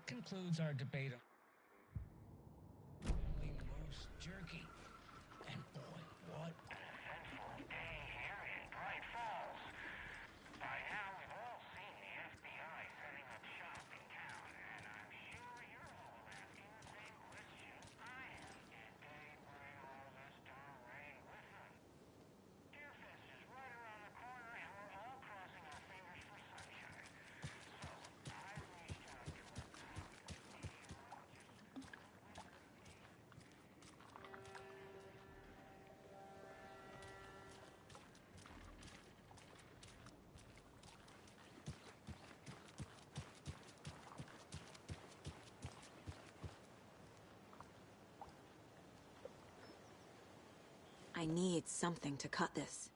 That concludes our debate on moose jerky. And boy, what a eventful day here in Bright Falls. By now, we've all seen the FBI setting up shop in town, and I'm sure you're all asking the same question I am. Did they bring all this darn rain with them? Deerfest is right around the corner, and we're all crossing our fingers for sunshine. So, I reached out to a common meteorologist. I need something to cut this.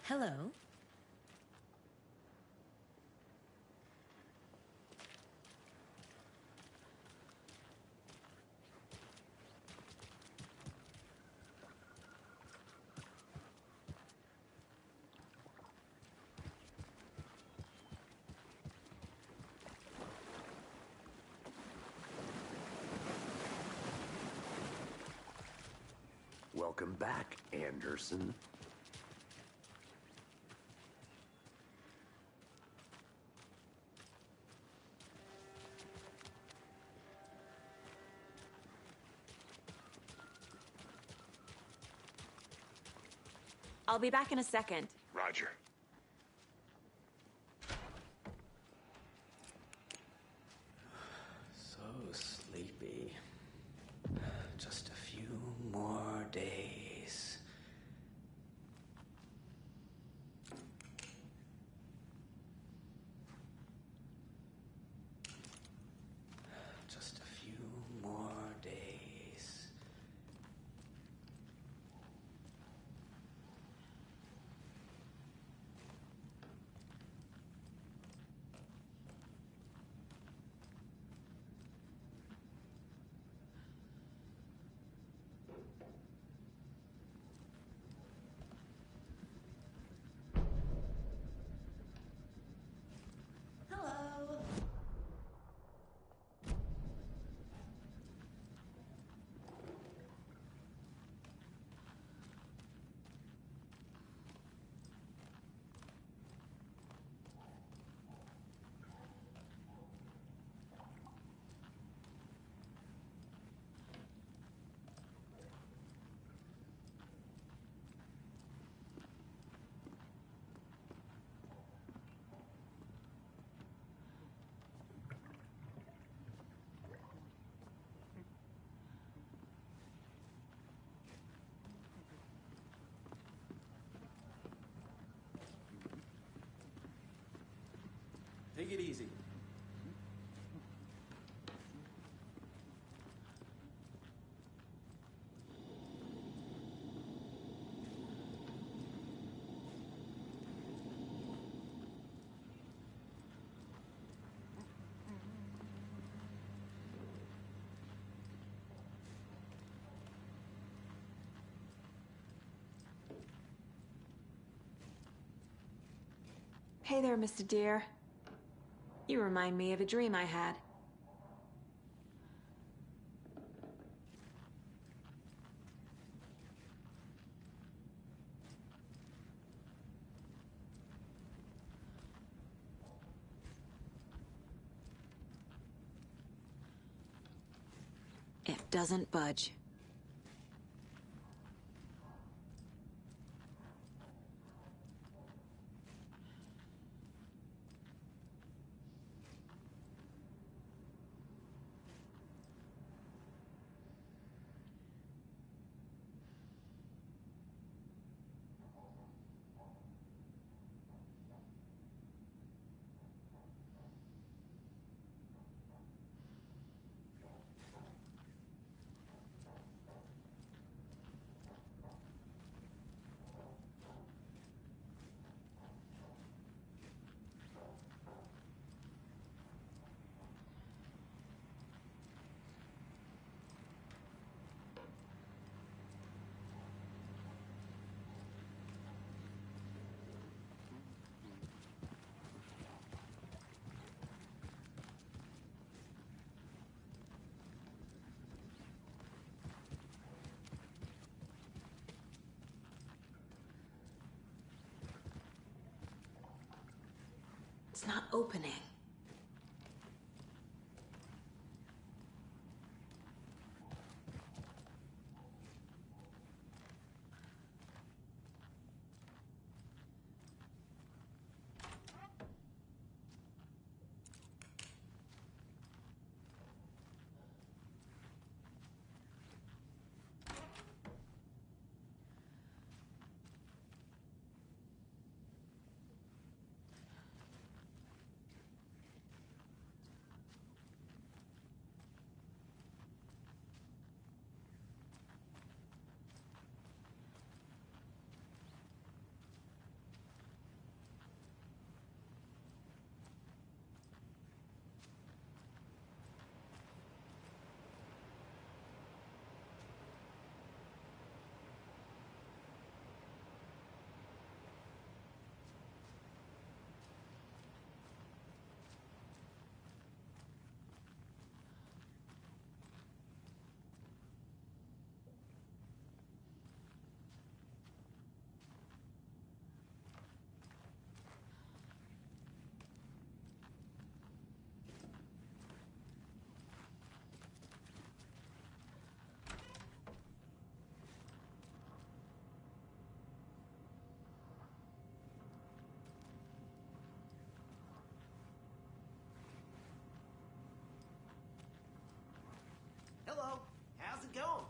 Hello. Welcome back, Anderson. I'll be back in a second. Roger. So sleepy. Just a few more days. Just a few more days. Hello. Take it easy. Hey there, Mr. Deer. You remind me of a dream I had. doesn't budge. It's not opening. Hello, how's it going?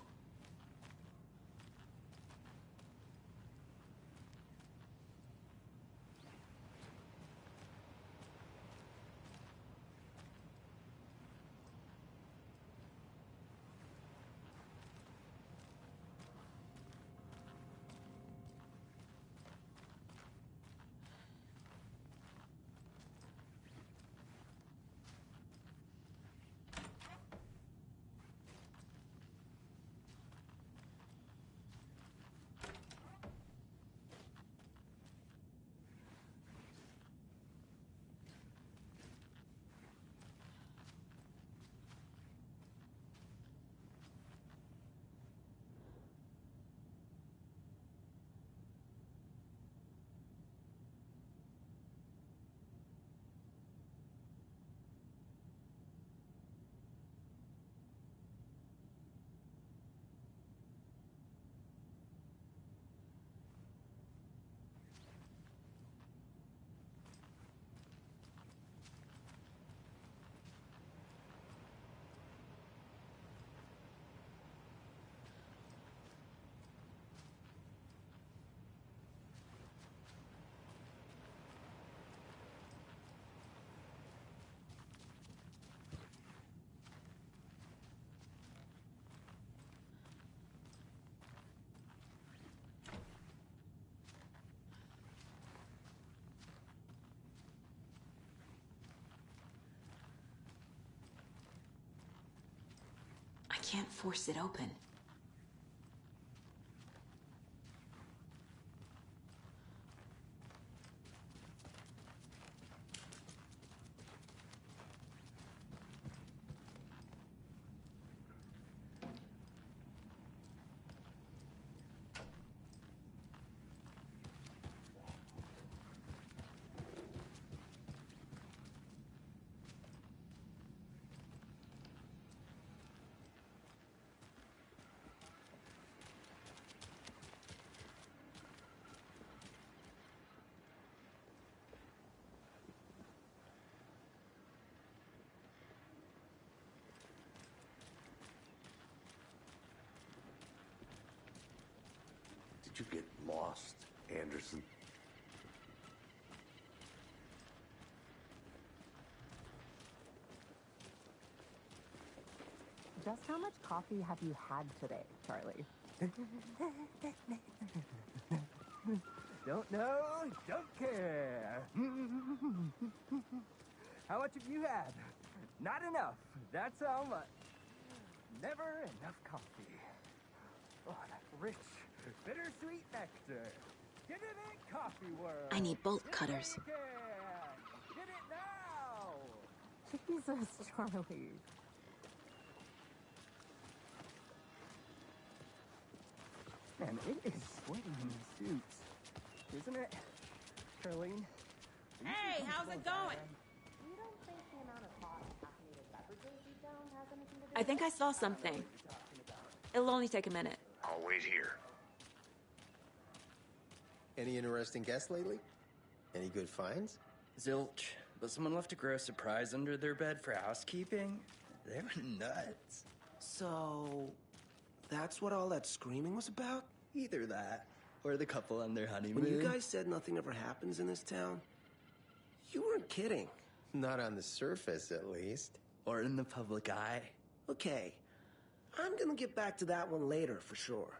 I can't force it open. Did you get lost, Anderson? Just how much coffee have you had today, Charlie? Don't know, don't care. How much have you had? Not enough. That's how much. Never enough coffee. Oh, that rich, bittersweet nectar. Get it in, coffee world. I need bolt Get it cutters. when you can. Get it now. Jesus, Charlie. Man, it is sweaty in these suits, isn't it, Charlene? Hey, how's it going? You don't think the amount of hot caffeinated beverages you down has anything to do I think I saw something. It'll only take a minute. I'll wait here. Any interesting guests lately? Any good finds? Zilch, but someone left a gross surprise under their bed for housekeeping. They were nuts. So, that's what all that screaming was about? Either that, or the couple on their honeymoon. When you guys said nothing ever happens in this town, you weren't kidding. Not on the surface, at least. Or in the public eye. Okay, I'm gonna get back to that one later for sure.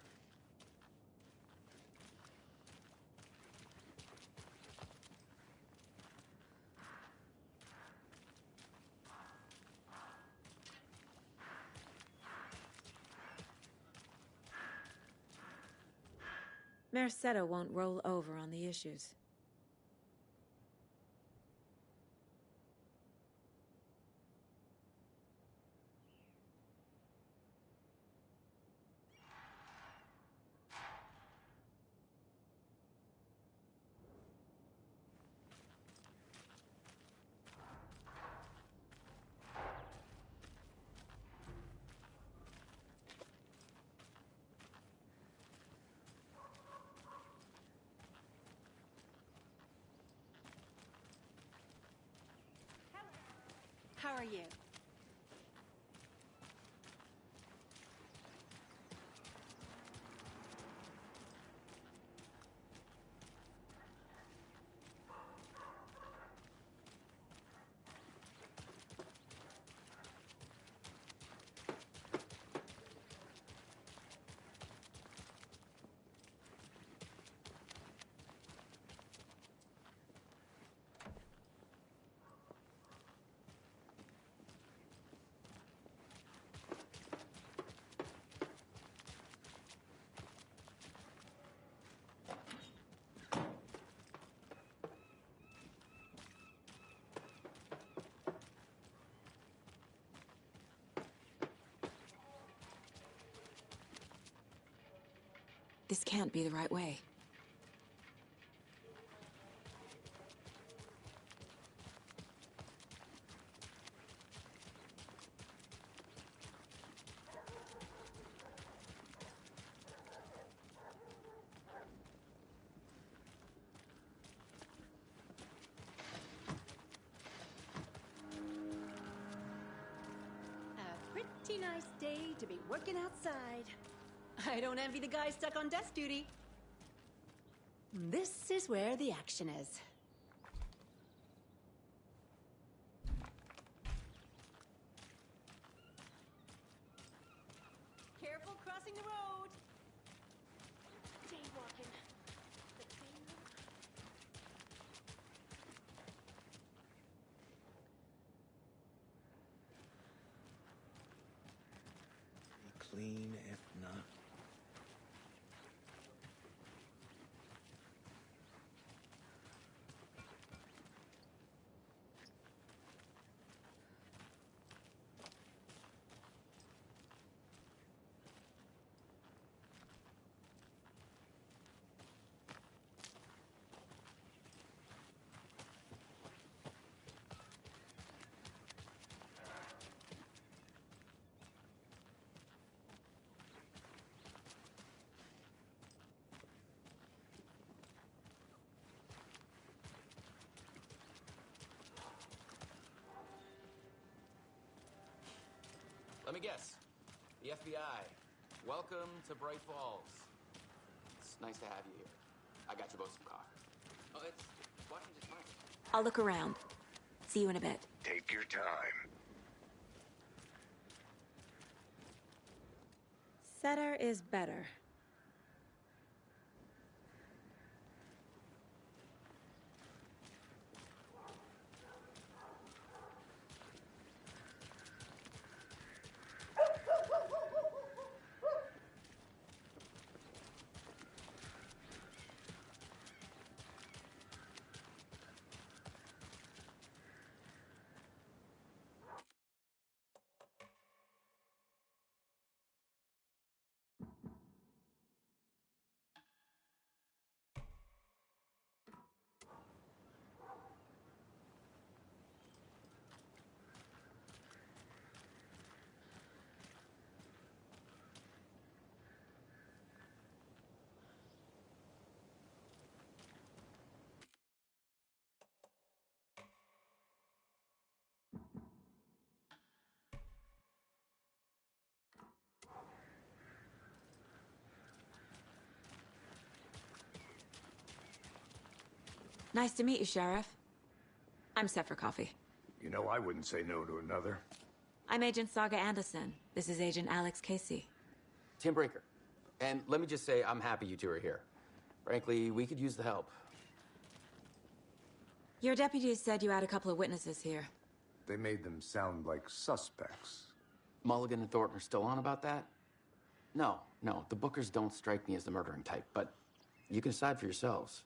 Mercado won't roll over on the issues. How are you? This can't be the right way. A pretty nice day to be working outside. I don't envy the guy stuck on desk duty. This is where the action is. Careful crossing the road. Jaywalking. Clean, if not. Let me guess. The FBI. Welcome to Bright Falls. It's nice to have you here. I got you both some coffee. Oh, it's Washington's fine. I'll look around. See you in a bit. Take your time. Setter is better. Nice to meet you, Sheriff. I'm set for coffee. You know, I wouldn't say no to another. I'm Agent Saga Anderson. This is Agent Alex Casey. Tim Breaker. And let me just say, I'm happy you two are here. Frankly, we could use the help. Your deputies said you had a couple of witnesses here. They made them sound like suspects. Mulligan and Thornton are still on about that? No, the Bookers don't strike me as the murdering type, but you can decide for yourselves.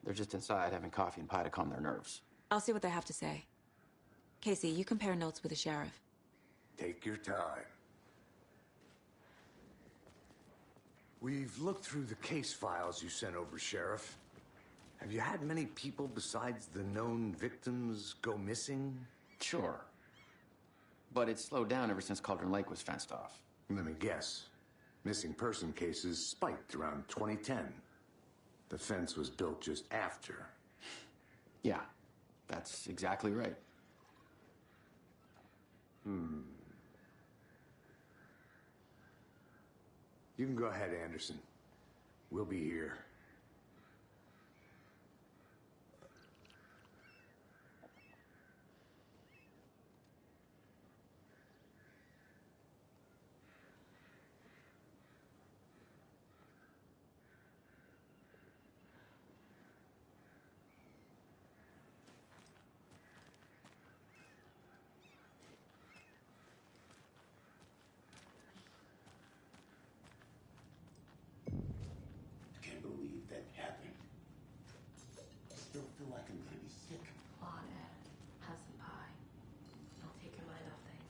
They're just inside having coffee and pie to calm their nerves. I'll see what they have to say. Casey, you compare notes with the sheriff. Take your time. We've looked through the case files you sent over, Sheriff. Have you had many people besides the known victims go missing? Sure. But it's slowed down ever since Cauldron Lake was fenced off. Let me guess. Missing person cases spiked around 2010. The fence was built just after. Yeah, that's exactly right. You can go ahead, Anderson. We'll be here. Can't believe that happened. I still feel like I'm gonna be sick. Come on, Ed. Have some pie. I'll take your mind off things.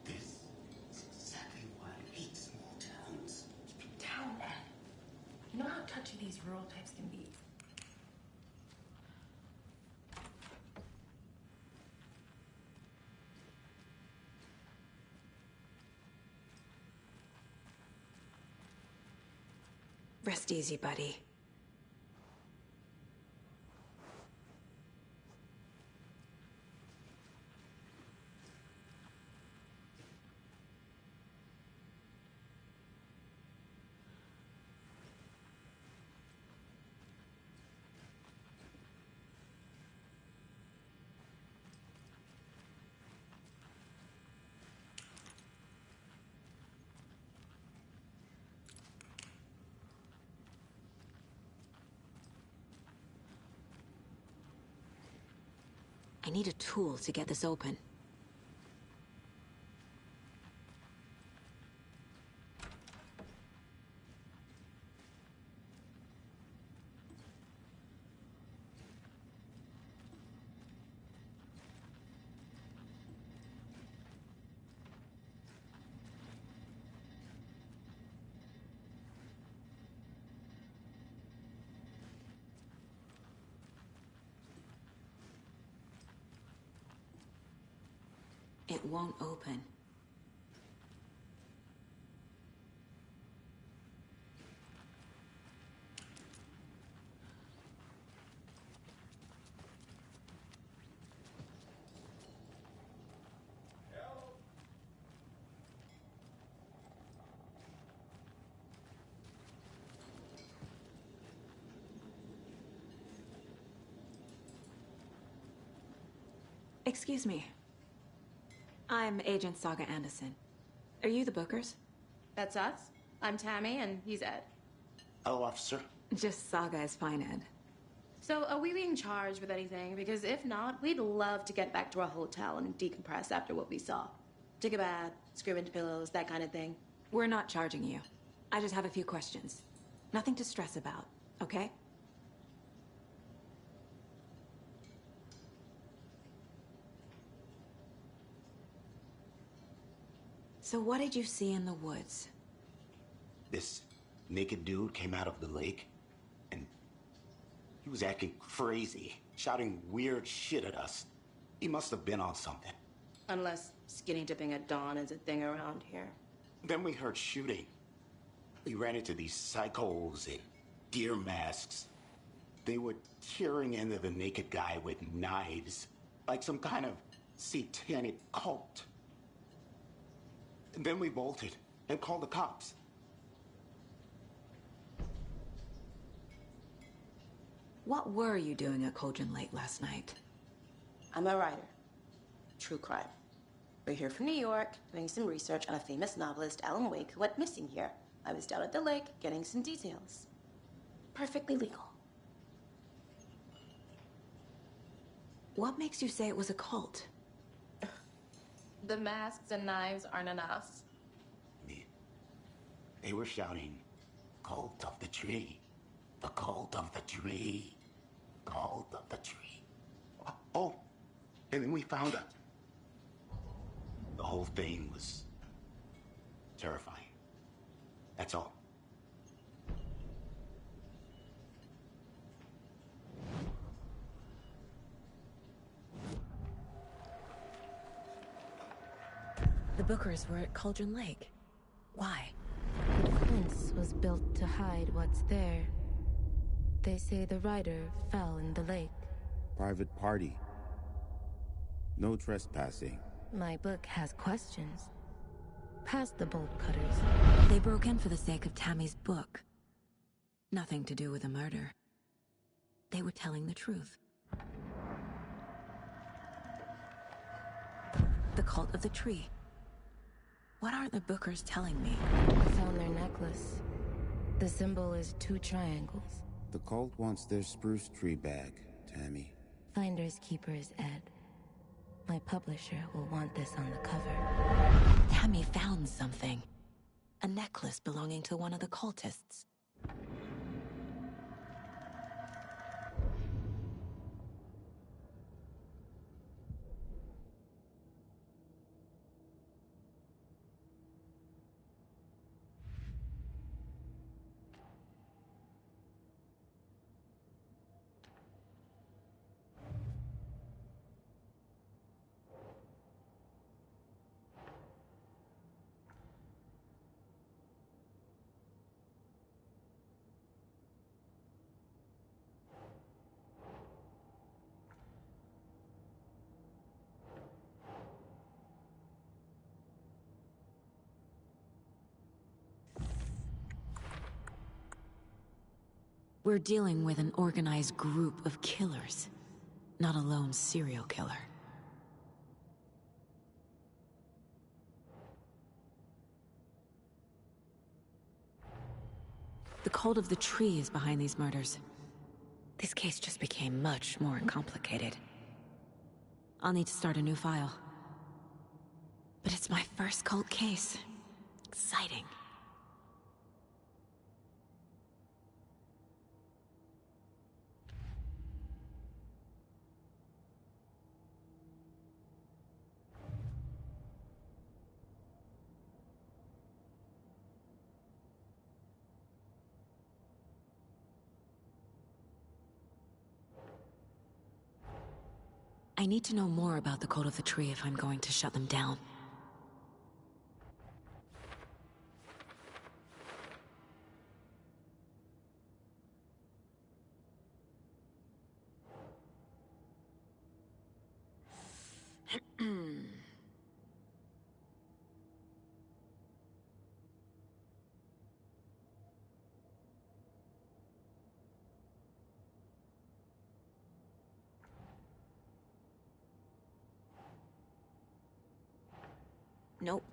This is exactly why I hate small towns. Keep it down, Ed. You know how touchy these rural types can be. Rest easy, buddy. I need a tool to get this open. It won't open. Excuse me. I'm Agent Saga Anderson. Are you the Bookers? That's us. I'm Tammy, and he's Ed. Hello, officer. Just Saga is fine, Ed. So, are we being charged with anything? Because if not, we'd love to get back to our hotel and decompress after what we saw. Take a bath, scream into pillows, that kind of thing. We're not charging you. I just have a few questions. Nothing to stress about, okay? So what did you see in the woods? This naked dude came out of the lake, and he was acting crazy, shouting weird shit at us. He must have been on something. Unless skinny dipping at dawn is a thing around here. Then we heard shooting. We ran into these psychos in deer masks. They were tearing into the naked guy with knives, like some kind of satanic cult. And then we bolted and called the cops. What were you doing at Cauldron Lake last night? I'm a writer. True crime. We're here from New York, doing some research on a famous novelist, Alan Wake, who went missing here. I was down at the lake, getting some details. Perfectly legal. What makes you say it was a cult? The masks and knives aren't enough. They were shouting, "Cult of the tree. The cult of the tree. Cult of the tree." Oh, and then we found out. The whole thing was terrifying. That's all. The Bookers were at Cauldron Lake. Why? The fence was built to hide what's there. They say the rider fell in the lake. Private party. No trespassing. My book has questions. Past the bolt cutters. They broke in for the sake of Tammy's book. Nothing to do with a murder. They were telling the truth. The cult of the tree. What are the Bookers telling me? I found their necklace. The symbol is 2 triangles. The cult wants their spruce tree back, Tammy. Finders keepers, Ed. My publisher will want this on the cover. Tammy found something. A necklace belonging to one of the cultists. We're dealing with an organized group of killers, not a lone serial killer. The cult of the tree is behind these murders. This case just became much more complicated. I'll need to start a new file. But it's my first cult case. Exciting. I need to know more about the cult of the tree if I'm going to shut them down. Nope.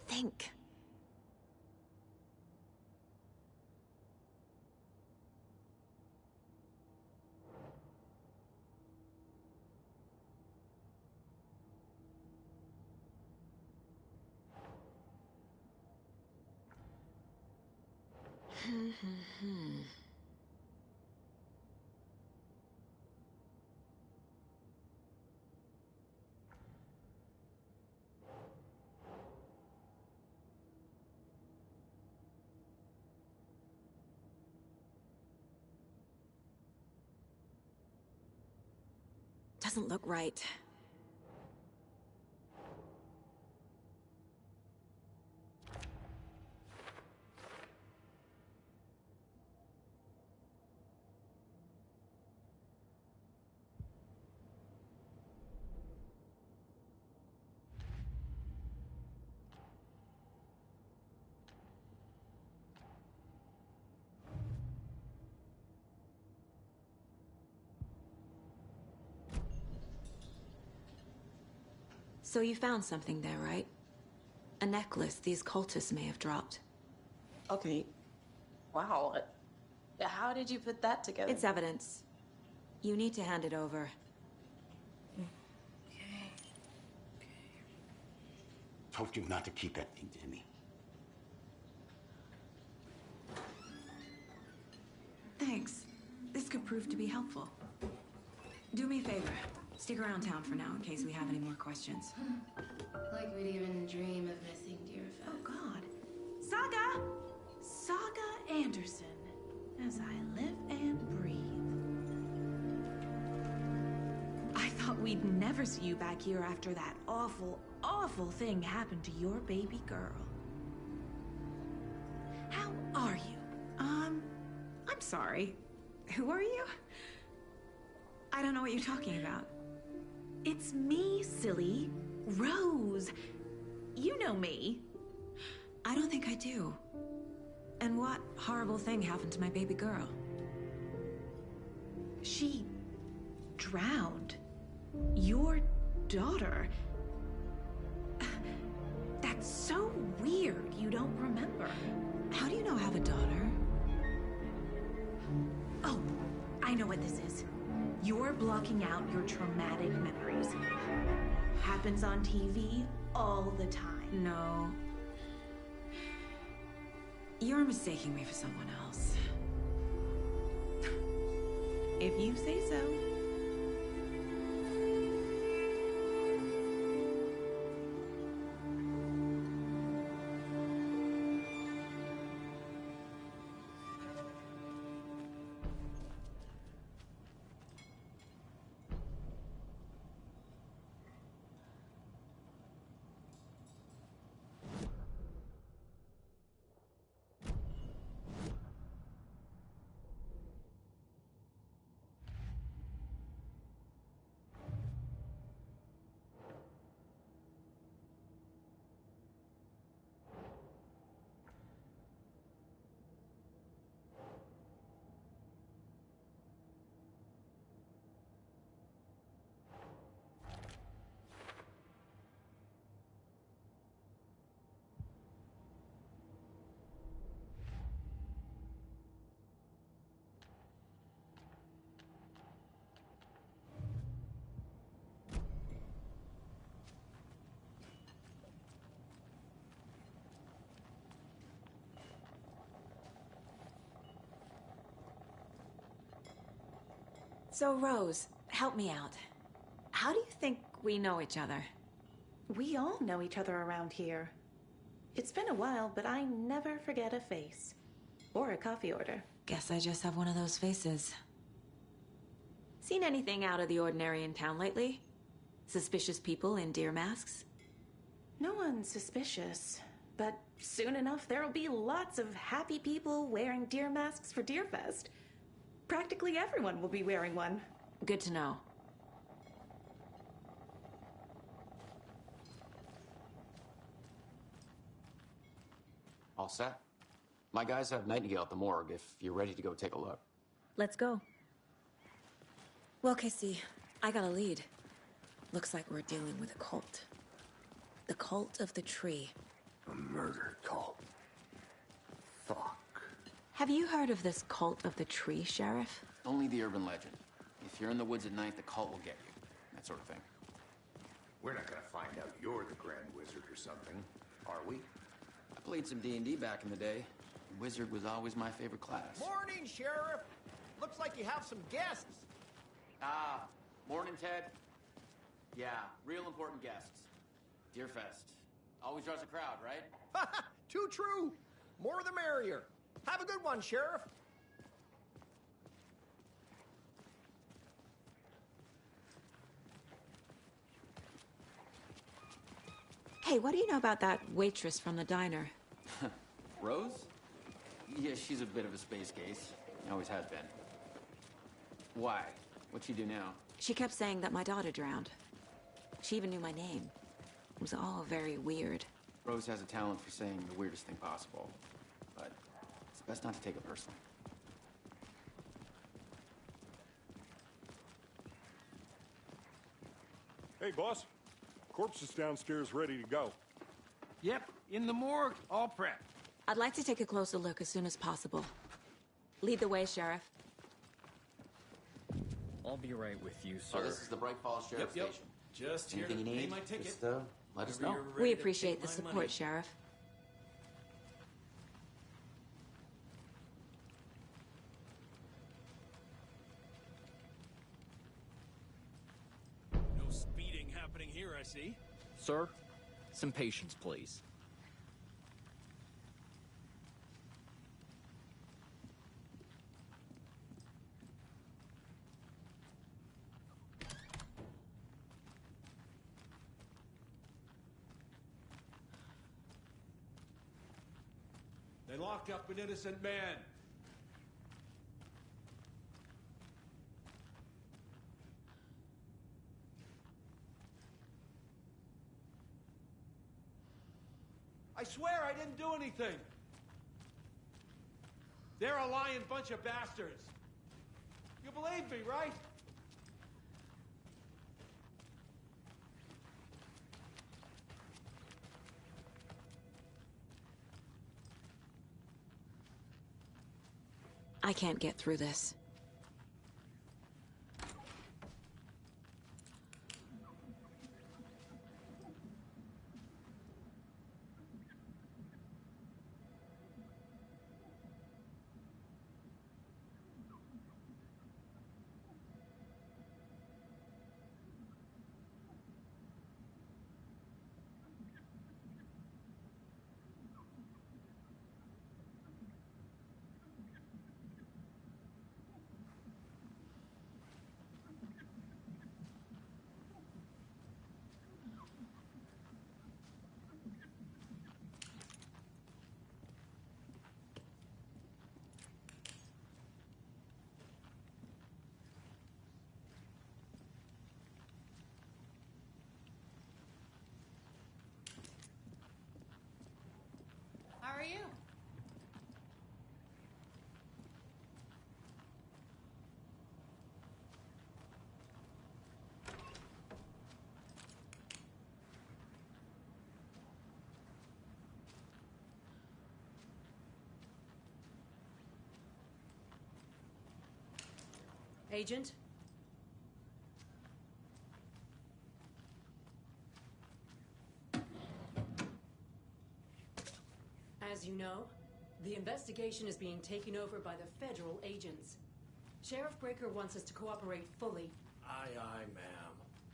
Think. Doesn't look right. So you found something there, right? A necklace these cultists may have dropped. Okay. Wow. How did you put that together? It's evidence. You need to hand it over. Told you not to keep that thing to me. Thanks. This could prove to be helpful. Do me a favor. Stick around town for now in case we have any more questions. Like we'd even dream of missing Deerfest. Oh, God. Saga Anderson. As I live and breathe. I thought we'd never see you back here after that awful, awful thing happened to your baby girl. How are you? I'm sorry. Who are you? I don't know what you're talking about. It's me, silly. Rose. You know me. I don't think I do. And what horrible thing happened to my baby girl? She drowned. Your daughter. That's so weird you don't remember. How do you know I have a daughter? Oh, I know what this is. You're blocking out your traumatic memories. Happens on TV all the time. No. You're mistaking me for someone else. If you say so. So, Rose, help me out. How do you think we know each other? We all know each other around here. It's been a while, but I never forget a face. Or a coffee order. Guess I just have one of those faces. Seen anything out of the ordinary in town lately? Suspicious people in deer masks? No one's suspicious. But soon enough, there'll be lots of happy people wearing deer masks for Deerfest. Practically everyone will be wearing one. Good to know. All set? My guys have Nightingale at the morgue if you're ready to go take a look. Let's go. Well, Casey, I got a lead. Looks like we're dealing with a cult. The cult of the tree. A murder cult. Fuck. Have you heard of this cult of the tree, Sheriff? Only the urban legend. If you're in the woods at night, the cult will get you. That sort of thing. We're not gonna find out you're the Grand Wizard or something, are we? I played some D&D back in the day. Wizard was always my favorite class. Morning, Sheriff. Looks like you have some guests. Ah, morning, Ted. Yeah, real important guests. Deerfest. Always draws a crowd, right? Too true. More the merrier. Have a good one, Sheriff. Hey, what do you know about that waitress from the diner? Rose? Yeah, she's a bit of a space case. Always has been. Why? What'd she do now? She kept saying that my daughter drowned. She even knew my name. It was all very weird. Rose has a talent for saying the weirdest thing possible. But it's best not to take it personally. Hey, boss. Corpse is downstairs ready to go. Yep, in the morgue, all prepped. I'd like to take a closer look as soon as possible. Lead the way, Sheriff. I'll be right with you, sir. Oh, this is the Bright Falls Sheriff Station. Just here Anything to you pay need? my ticket. Just, let us Whenever know. you're ready We to appreciate take the my support, money. Sheriff. No speeding happening here, I see. Sir, some patience, please. They locked up an innocent man. I swear I didn't do anything. They're a lying bunch of bastards. You believe me, right? I can't get through this. How are you? Agent? As you know, the investigation is being taken over by the federal agents. Sheriff Breaker wants us to cooperate fully. Aye, aye, ma'am.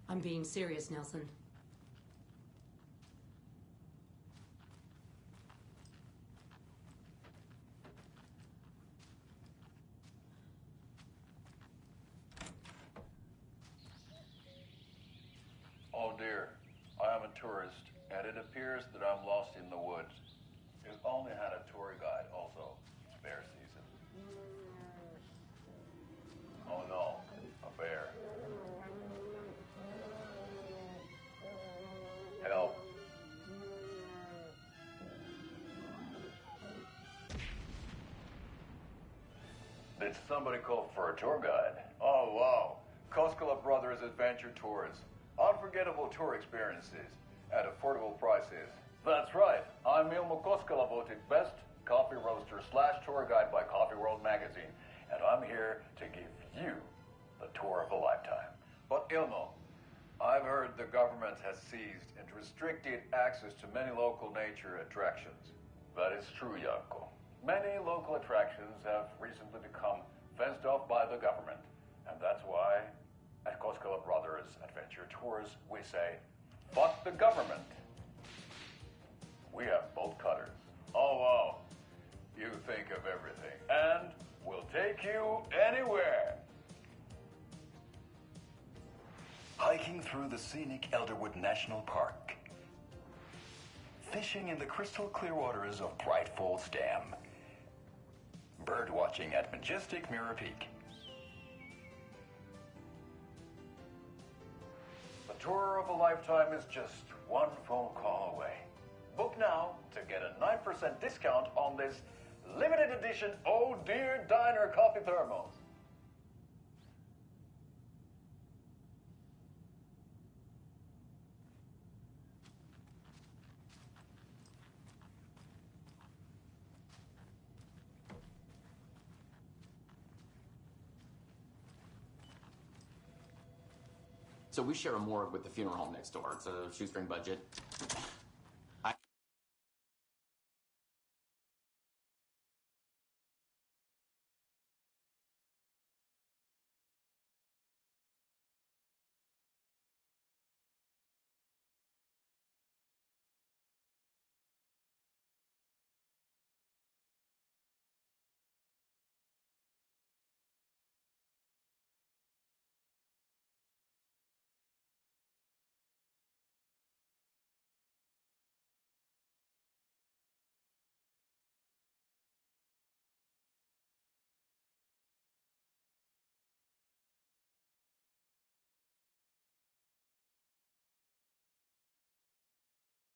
I'm being serious, Nelson. tourist, and it appears that I'm lost in the woods. You've only had a tour guide, also. It's bear season. Oh no, a bear. Help. Did somebody call for a tour guide? Oh, wow. Koskela Brothers Adventure Tours. Unforgettable tour experiences at affordable prices. That's right. I'm Ilmo Koskela, voted best coffee roaster / tour guide by Coffee World magazine. And I'm here to give you the tour of a lifetime. But Ilmo, I've heard the government has seized and restricted access to many local nature attractions. That is true, Janko. Many local attractions have recently become fenced off by the government. And that's why, at Koskela Brothers Adventure Tours, we say, fuck the government. We have bolt cutters. Oh, wow. You think of everything. And we'll take you anywhere. Hiking through the scenic Elderwood National Park. Fishing in the crystal clear waters of Bright Falls Dam. Bird watching at majestic Mirror Peak. The tour of a lifetime is just one phone call away. Book now to get a 9% discount on this limited edition Oh Dear Diner coffee thermos. So we share a morgue with the funeral home next door. It's a shoestring budget.